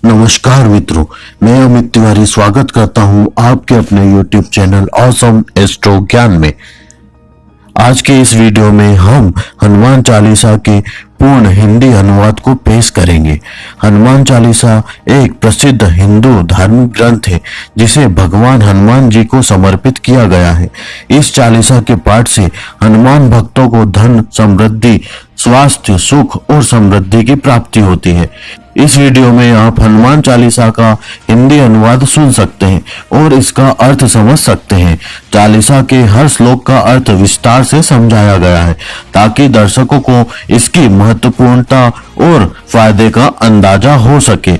नमस्कार मित्रों, मैं अमित तिवारी स्वागत करता हूं आपके अपने YouTube चैनल ऑसम एस्ट्रो ज्ञान में। आज के इस वीडियो में हम हनुमान चालीसा के पूर्ण हिंदी अनुवाद को पेश करेंगे। हनुमान चालीसा एक प्रसिद्ध हिंदू धार्मिक ग्रंथ है जिसे भगवान हनुमान जी को समर्पित किया गया है। इस चालीसा के पाठ से हनुमान भक्तों को धन, समृद्धि, स्वास्थ्य, सुख और समृद्धि की प्राप्ति होती है। इस वीडियो में आप हनुमान चालीसा का हिंदी अनुवाद सुन सकते हैं और इसका अर्थ समझ सकते हैं। चालीसा के हर श्लोक का अर्थ विस्तार से समझाया गया है ताकि दर्शकों को इसकी महत्वपूर्णता और फायदे का अंदाजा हो सके।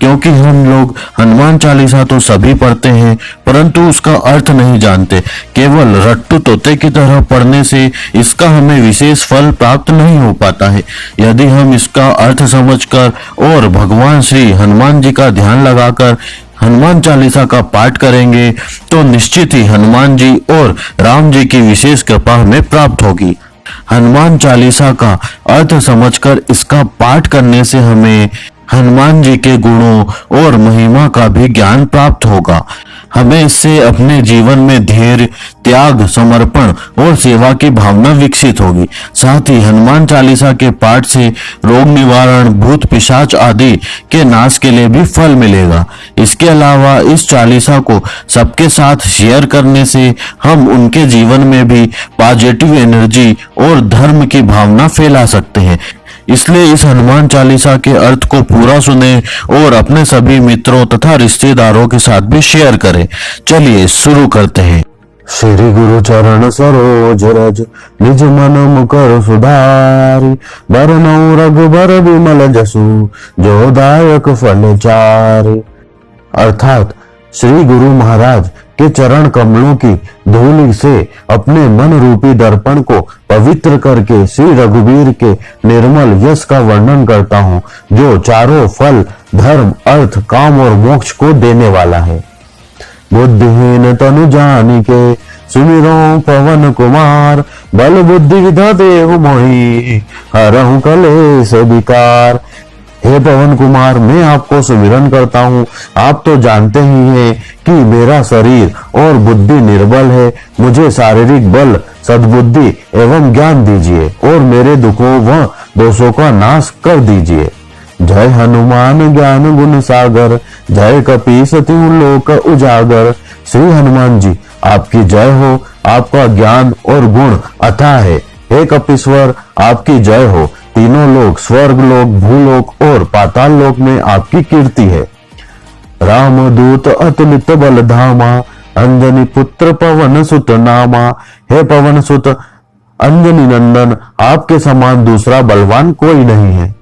क्योंकि हम लोग हनुमान चालीसा तो सभी पढ़ते हैं परंतु उसका अर्थ नहीं जानते। केवल रट्टू तोते की तरह पढ़ने से इसका हमें विशेष फल प्राप्त नहीं हो पाता है। यदि हम इसका अर्थ समझकर और भगवान श्री हनुमान जी का ध्यान लगाकर हनुमान चालीसा का पाठ करेंगे तो निश्चित ही हनुमान जी और राम जी की विशेष कृपा हमें प्राप्त होगी। हनुमान चालीसा का अर्थ समझकर इसका पाठ करने से हमें हनुमान जी के गुणों और महिमा का भी ज्ञान प्राप्त होगा। हमें इससे अपने जीवन में धैर्य, त्याग, समर्पण और सेवा की भावना विकसित होगी। साथ ही हनुमान चालीसा के पाठ से रोग निवारण, भूत पिशाच आदि के नाश के लिए भी फल मिलेगा। इसके अलावा इस चालीसा को सबके साथ शेयर करने से हम उनके जीवन में भी पॉजिटिव एनर्जी और धर्म की भावना फैला सकते हैं। इसलिए इस हनुमान चालीसा के अर्थ को पूरा सुने और अपने सभी मित्रों तथा रिश्तेदारों के साथ भी शेयर करें। चलिए शुरू करते हैं। श्री गुरु चरण सरोज रज निज मन मुकर सुधारी, बरनऊ रघुबर विमल जसु जो दायक फल चारि। अर्थात श्री गुरु महाराज के चरण कमलों की धूलि से अपने मन रूपी दर्पण को पवित्र करके श्री रघुवीर के निर्मल यश का वर्णन करता हूँ जो चारों फल, धर्म, अर्थ, काम और मोक्ष को देने वाला है। बुद्धिहीन तनु जानिके सुमिरो पवन कुमार, बल बुद्धि विधा देहु मोहि हरहु कलेश विकार। हे पवन कुमार, मैं आपको सुमिरन करता हूँ। आप तो जानते ही हैं कि मेरा शरीर और बुद्धि निर्बल है। मुझे शारीरिक बल, सद्बुद्धि एवं ज्ञान दीजिए और मेरे दुखों व दोषों का नाश कर दीजिए। जय हनुमान ज्ञान गुण सागर, जय कपीस तिहु लोक उजागर। श्री हनुमान जी आपकी जय हो। आपका ज्ञान और गुण अथाह है। हे कपीश्वर, आपकी जय हो। तीनों लोक, स्वर्ग लोक, भूलोक और पाताल लोक में आपकी कीर्ति है। राम दूत अतुलित बल धामा, अंजनी पुत्र पवन सुत नामा। हे पवन सुत अंजनी नंदन, आपके समान दूसरा बलवान कोई नहीं है।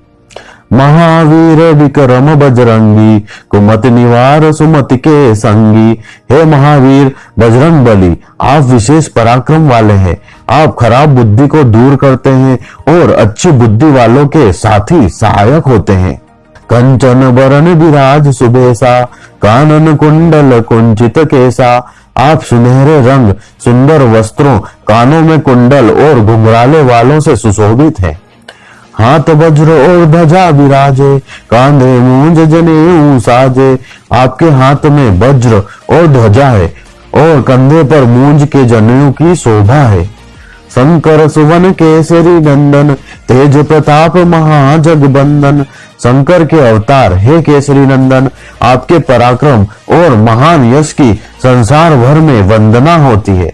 महावीर विक्रम बजरंगी, कुमति निवार सुमति के संगी। हे महावीर बजरंग बली, आप विशेष पराक्रम वाले हैं। आप खराब बुद्धि को दूर करते हैं और अच्छी बुद्धि वालों के साथी सहायक होते हैं। कंचन बरन विराज सुबेसा, कानन कुंडल कुंचित केसा। आप सुनहरे रंग, सुंदर वस्त्रों, कानों में कुंडल और घुंघराले वालों से सुशोभित हैं। हाथ वज्र और ध्वजा विराजे, कांधे मूंज जनेऊ साजे। आपके हाथ में वज्र और ध्वजा है और कंधे पर मूंज के जनेऊ की शोभा है। शंकर सुवन केसरी नंदन, तेज प्रताप महाजगबंदन। शंकर के अवतार हे केसरी नंदन, आपके पराक्रम और महान यश की संसार भर में वंदना होती है।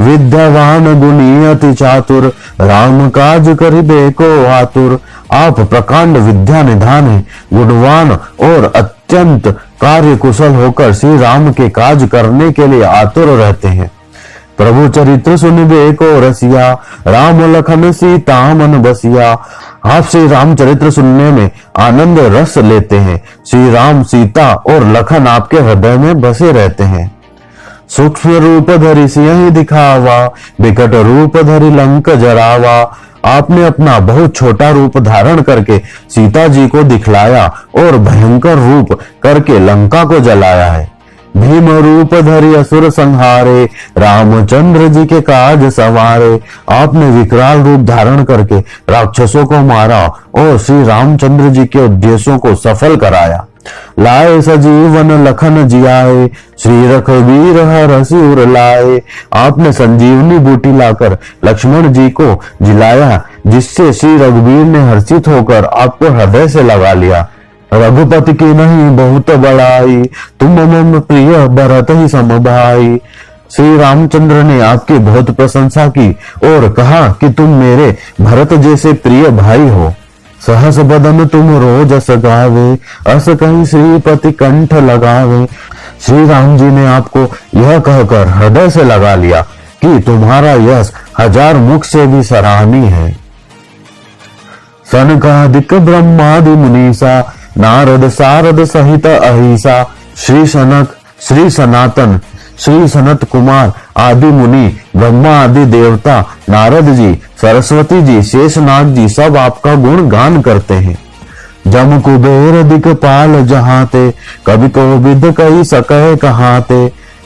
विद्यावान गुणी अति चातुर, राम काज करिबे को आतुर। आप प्रकांड विद्या निधान है, गुणवान और अत्यंत कार्य कुशल होकर श्री राम के काज करने के लिए आतुर रहते हैं। प्रभु चरित्र सुनिबे को रसिया, राम लखन सीता मन बसिया। आप श्री राम चरित्र सुनने में आनंद रस लेते हैं। श्री राम, सीता और लखन आपके हृदय में बसे रहते हैं। सूक्ष्म रूप धरि सिंह दिखावा, विकट रूप धरि लंक जरावा। आपने अपना बहुत छोटा रूप धारण करके सीता जी को दिखलाया और भयंकर रूप करके लंका को जलाया है। भीम रूप धरि असुर संहारे, रामचंद्र जी के काज सवारे। आपने विकराल रूप धारण करके राक्षसों को मारा और श्री रामचंद्र जी के उद्देश्यों को सफल कराया। लाए सजीवन लखन जियाए, श्री रघुवीर हरषि उर लाए। आपने संजीवनी बूटी लाकर लक्ष्मण जी को जिलाया, जिससे श्री रघुवीर ने हर्षित होकर आपको हृदय से लगा लिया। रघुपति की नहीं बहुत बड़ाई, तुम मम प्रिय भरत ही समभाई। श्री रामचंद्र ने आपकी बहुत प्रशंसा की और कहा कि तुम मेरे भरत जैसे प्रिय भाई हो। सहस बदन तुम रोज अस गावे, अस कहीं श्रीपति कंठ लगावे। श्री राम जी ने आपको यह कहकर हृदय से लगा लिया कि तुम्हारा यश 1000 मुख से भी सराहनीय है। सनकादिक ब्रह्मादि मुनीसा, नारद सारद सहित अहिसा। श्री सनक, श्री सनातन, श्री सनत कुमार आदि मुनि, ब्रह्मा आदि देवता, नारद जी, सरस्वती जी, शेषनाग जी सब आपका गुण गान करते हैं। जम कुबेर दिक्पाल जहाते, कवि कोविद कही सके कहाते।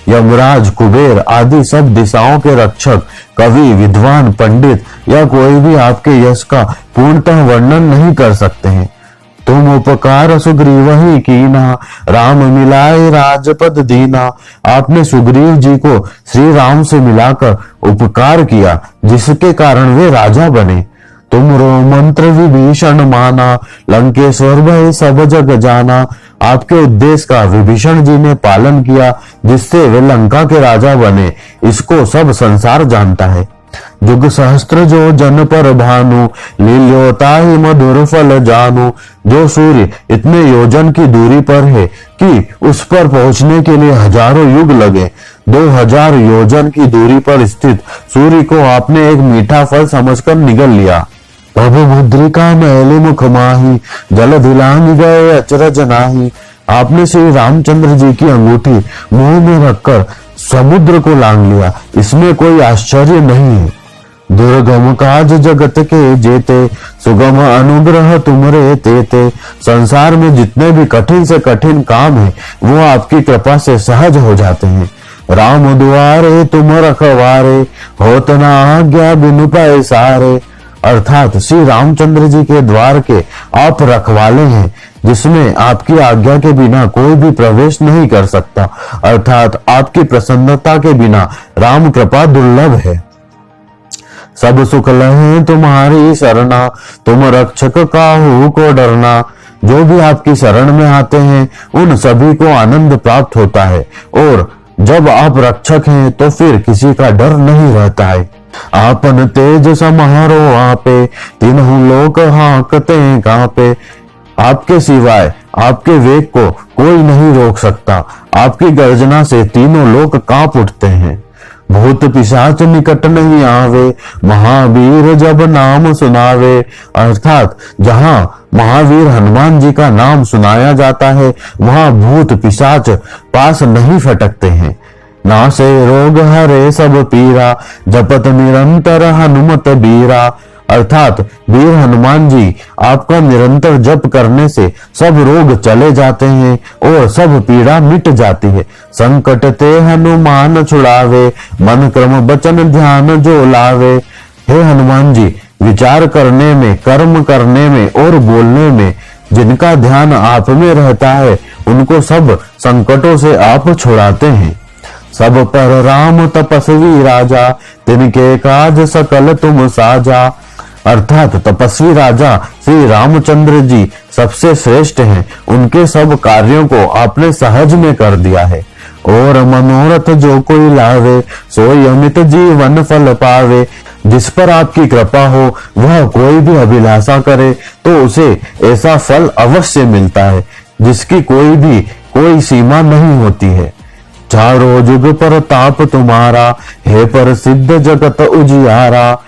यमराज, कुबेर आदि सब दिशाओं के रक्षक, कवि, विद्वान, पंडित या कोई भी आपके यश का पूर्णतः वर्णन नहीं कर सकते हैं। तुम उपकार सुग्रीव ही कीना, राम मिलाए राजपद दीना। आपने सुग्रीव जी को श्री राम से मिलाकर उपकार किया, जिसके कारण वे राजा बने। तुम रो मंत्र विभीषण माना, लंकेश्वर भय सब जग जाना। आपके उद्देश्य का विभीषण जी ने पालन किया, जिससे वे लंका के राजा बने। इसको सब संसार जानता है। जुग सहस्त्र जो जन पर भानु, लील्योता ही मधुर फल जानू। जो सूर्य इतने योजन की दूरी पर है कि उस पर पहुंचने के लिए हजारों युग लगे, 2000 योजन की दूरी पर स्थित सूर्य को आपने एक मीठा फल समझकर निगल लिया। प्रभु मुद्रिका मैली मुख माही, जल दिलांग गए अचरज नाही। आपने श्री रामचंद्र जी की अंगूठी मुंह में रखकर समुद्र को लांग लिया। इसमें कोई आश्चर्य नहीं है। दुर्गम काज जगत के जेते, सुगम अनुग्रह तुमरे तेते। संसार में जितने भी कठिन से कठिन काम है वो आपकी कृपा से सहज हो जाते हैं। राम दुआरे तुम रखवारे, होत न आज्ञा बिनु पाए सारे। अर्थात श्री रामचंद्र जी के द्वार के आप रखवाले हैं, जिसमें आपकी आज्ञा के बिना कोई भी प्रवेश नहीं कर सकता। अर्थात आपकी प्रसन्नता के बिना राम कृपा दुर्लभ है। सब सुख लहे तुम्हारी शरणा, तुम रक्षक काहू को डरना। जो भी आपकी शरण में आते हैं उन सभी को आनंद प्राप्त होता है, और जब आप रक्षक हैं तो फिर किसी का डर नहीं रहता है। आपन तेज समारो आपे, तीनों लोक हांकते कांपे। आपके सिवाय आपके वेग को कोई नहीं रोक सकता। आपकी गर्जना से तीनों लोक कांप उठते हैं। भूत पिशाच निकट नहीं आवे, महावीर जब नाम सुनावे। अर्थात जहां महावीर हनुमान जी का नाम सुनाया जाता है वहां भूत पिशाच पास नहीं फटकते हैं। नासे रोग हरे सब पीरा, जपत निरंतर हनुमत बीरा। अर्थात वीर हनुमान जी आपका निरंतर जप करने से सब रोग चले जाते हैं और सब पीड़ा मिट जाती है। संकट ते हनुमान छुड़ावे, मन क्रम वचन ध्यान जो लावे। हे हनुमान जी, विचार करने में, कर्म करने में और बोलने में जिनका ध्यान आप में रहता है उनको सब संकटों से आप छुड़ाते हैं। सब पर राम तपस्वी राजा, तिनके काज सकल तुम साजा। अर्थात तपस्वी राजा श्री रामचंद्र जी सबसे श्रेष्ठ हैं। उनके सब कार्यों को आपने सहज में कर दिया है। और मनोरथ जो कोई लावे, सोई अमित जीवन फल पावे। जिस पर आपकी कृपा हो वह कोई भी अभिलाषा करे तो उसे ऐसा फल अवश्य मिलता है जिसकी कोई सीमा नहीं होती है। चारों जुग पर ताप तुम्हारा, हे प्रसिद्ध जगत उजियारा।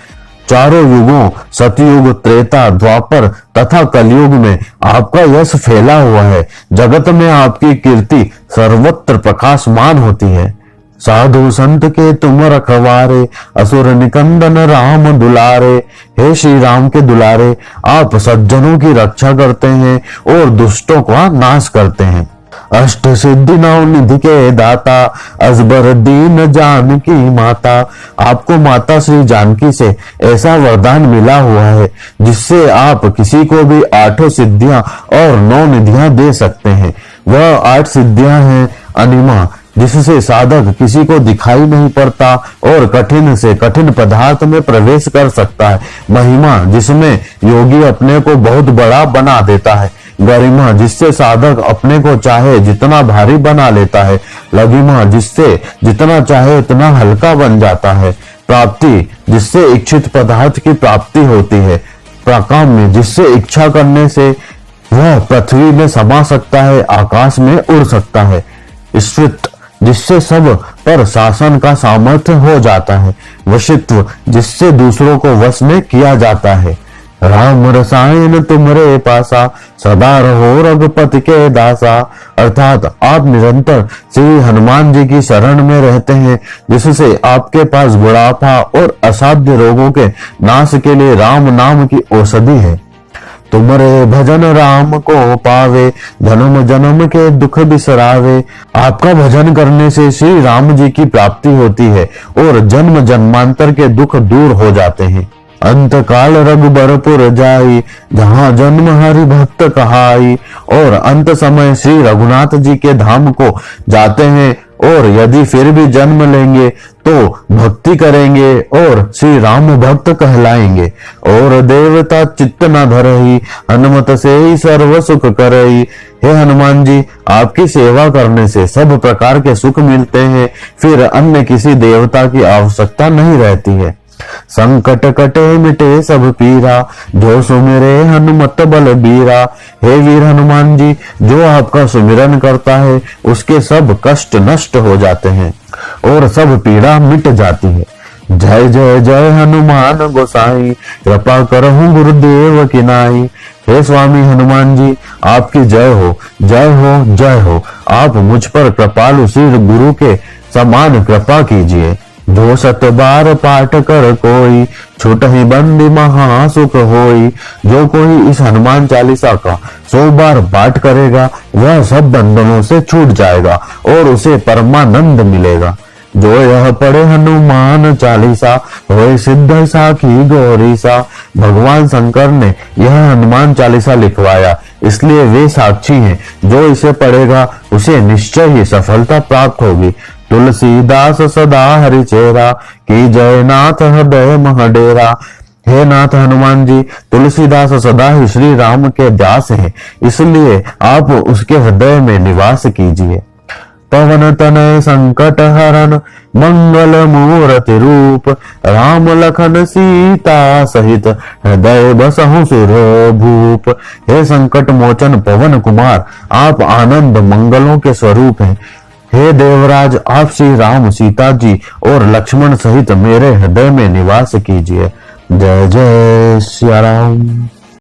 चारों युगों सतयुग, त्रेता, द्वापर तथा कलयुग में आपका यश फैला हुआ है। जगत में आपकी कीर्ति सर्वत्र प्रकाशमान होती है। साधु संत के तुम रखवारे, असुर निकंदन राम दुलारे। हे श्री राम के दुलारे, आप सज्जनों की रक्षा करते हैं और दुष्टों का नाश करते हैं। अष्ट सिद्धि नौ निधि के दाता, अजबर दीन जानकी माता। आपको माता श्री जानकी से ऐसा वरदान मिला हुआ है जिससे आप किसी को भी 8 सिद्धियां और 9 निधियां दे सकते हैं। वह 8 सिद्धियां हैं अनिमा, जिससे साधक किसी को दिखाई नहीं पड़ता और कठिन से कठिन पदार्थ में प्रवेश कर सकता है। महिमा, जिसमें योगी अपने को बहुत बड़ा बना देता है। गरिमा, जिससे साधक अपने को चाहे जितना भारी बना लेता है। लघिमा, जिससे जितना चाहे उतना हल्का बन जाता है। प्राप्ति, जिससे इच्छित पदार्थ की प्राप्ति होती है। प्राकाम्य, जिससे इच्छा करने से वह पृथ्वी में समा सकता है, आकाश में उड़ सकता है। ईश्वित, जिससे सब पर शासन का सामर्थ्य हो जाता है। वशित्व, जिससे दूसरों को वश में किया जाता है। राम रसायन तुमरे पासा, सदा रहो रघुपति के दासा। अर्थात आप निरंतर श्री हनुमान जी की शरण में रहते हैं, जिससे आपके पास बुढ़ापा और असाध्य रोगों के नाश के लिए राम नाम की औषधि है। तुमरे भजन राम को पावे, जन्म जन्म के दुख बिसरावे। आपका भजन करने से श्री राम जी की प्राप्ति होती है और जन्म जन्मांतर के दुख दूर हो जाते हैं। अंत काल रघुबरपुर जाई, जहाँ जन्म हरि भक्त कहाई। और अंत समय श्री रघुनाथ जी के धाम को जाते हैं और यदि फिर भी जन्म लेंगे तो भक्ति करेंगे और श्री राम भक्त कहलाएंगे। और देवता चित्त न धरही, हनुमत से ही सर्व सुख करही। हे हनुमान जी, आपकी सेवा करने से सब प्रकार के सुख मिलते हैं, फिर अन्य किसी देवता की आवश्यकता नहीं रहती है। संकट कटे मिटे सब पीरा, जो सुमिरे हनुमत बल बीरा। हे वीर हनुमान जी, जो आपका सुमिरन करता है उसके सब कष्ट नष्ट हो जाते हैं और सब पीड़ा मिट जाती है। जय जय जय हनुमान गोसाई, कृपा करहु गुरुदेव की नाई। हे स्वामी हनुमान जी, आपकी जय हो, जय हो, जय हो। आप मुझ पर कृपालु श्री गुरु के समान कृपा कीजिए। जो 7 बार पाठ कर कोई, छूट ही बंदी महासुख होई। जो कोई इस हनुमान चालीसा का 100 बार पाठ करेगा वह सब बंधनों से छूट जाएगा और उसे परमानंद मिलेगा। जो यह पढ़े हनुमान चालीसा, होए सिद्ध साखी गौरीसा। भगवान शंकर ने यह हनुमान चालीसा लिखवाया, इसलिए वे साक्षी हैं। जो इसे पढ़ेगा उसे निश्चय ही सफलता प्राप्त होगी। तुलसीदास सदा हरि चेरा, की जय नाथ हृदय मह डेरा। हे नाथ हनुमान जी, तुलसीदास सदा ही श्री राम के दास हैं, इसलिए आप उसके हृदय में निवास कीजिए। पवन तनय संकट हरन, मंगल मूर्ति रूप। राम लखन सीता सहित, हृदय बसहु सुर भूप। हे संकट मोचन पवन कुमार, आप आनंद मंगलों के स्वरूप हैं। हे देवराज, आप श्री राम, सीता जी और लक्ष्मण सहित मेरे हृदय में निवास कीजिए। जय जय सिया राम।